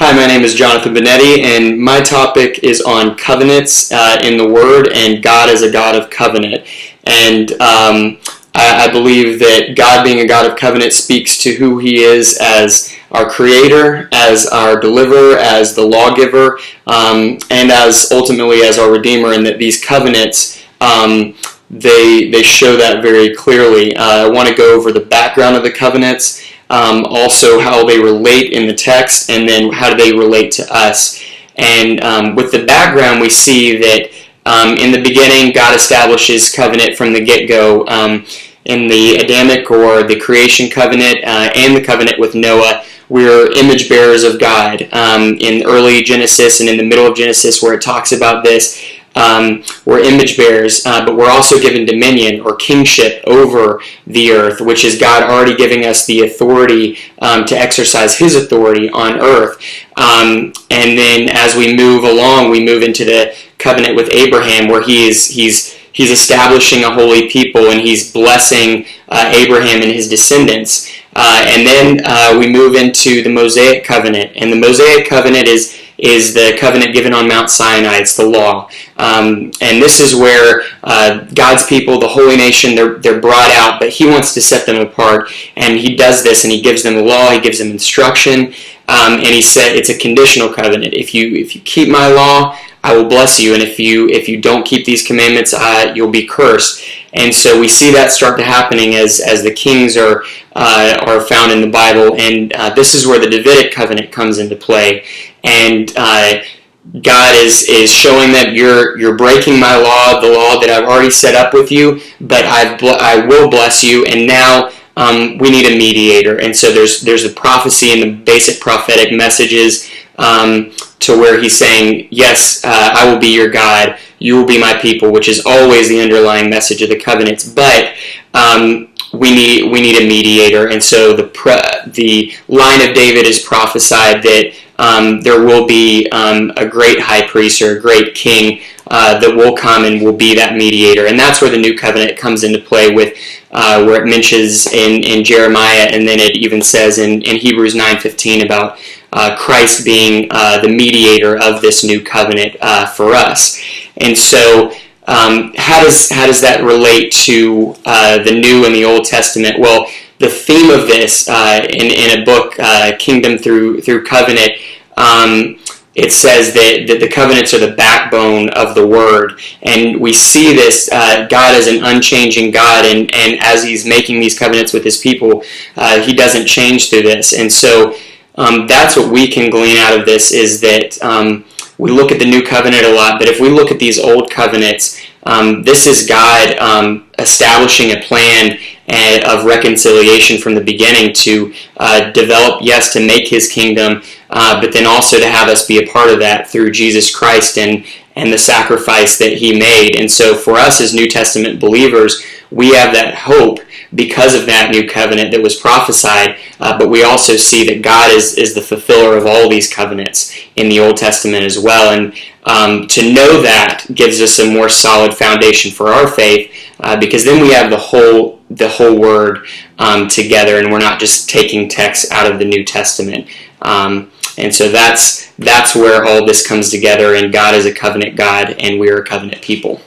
Hi, my name is Jonathan Benetti, and my topic is on covenants in the Word, and God as a God of covenant. And I believe that God being a God of covenant speaks to who He is as our Creator, as our Deliverer, as the Lawgiver, and as ultimately as our Redeemer, and that these covenants they show that very clearly. I want to go over the background of the covenants. Also how they relate in the text, and then how do they relate to us. And with the background, we see that in the beginning, God establishes covenant from the get-go in the Adamic or the creation covenant and the covenant with Noah. We're image bearers of God. In early Genesis and in the middle of Genesis, where it talks about this, we're image bearers, but we're also given dominion or kingship over the earth, which is God already giving us the authority to exercise His authority on earth. And then as we move along, we move into the covenant with Abraham, where he's establishing a holy people, and He's blessing Abraham and his descendants. And then we move into the Mosaic covenant, and the Mosaic covenant is the covenant given on Mount Sinai. It's the law. And this is where God's people, the holy nation, they're brought out, but He wants to set them apart, and He does this, and He gives them the law, He gives them instruction, and He said it's a conditional covenant. If you keep my law, I will bless you, and if you don't keep these commandments, you'll be cursed. And so we see that start to happening as the kings are found in the Bible, and this is where the Davidic covenant comes into play. And God is showing that you're breaking my law, the law that I've already set up with you, but I will bless you, and now we need a mediator. And so there's a prophecy in the basic prophetic messages to where He's saying, yes, I will be your God, you will be my people, which is always the underlying message of the covenants. But we need a mediator, and so the line of David is prophesied that there will be a great high priest or a great king that will come and will be that mediator. And that's where the new covenant comes into play, with where it mentions in Jeremiah, and then it even says in Hebrews 9:15 about Christ being the mediator of this new covenant for us. And so how does that relate to the New and the Old Testament? Well, the theme of this in a book, Kingdom Through Covenant, it says that the covenants are the backbone of the Word. And we see this, God is an unchanging God, and as He's making these covenants with His people, He doesn't change through this. And so that's what we can glean out of this, is that we look at the New Covenant a lot, but if we look at these old covenants, this is God establishing a plan of reconciliation from the beginning to develop, yes, to make His kingdom, but then also to have us be a part of that through Jesus Christ and the sacrifice that He made. And so for us as New Testament believers, we have that hope because of that new covenant that was prophesied, but we also see that God is the fulfiller of all these covenants in the Old Testament as well. And to know that gives us a more solid foundation for our faith, because then we have the whole Word together, and we're not just taking texts out of the New Testament. And so that's where all this comes together, and God is a covenant God, and we're a covenant people.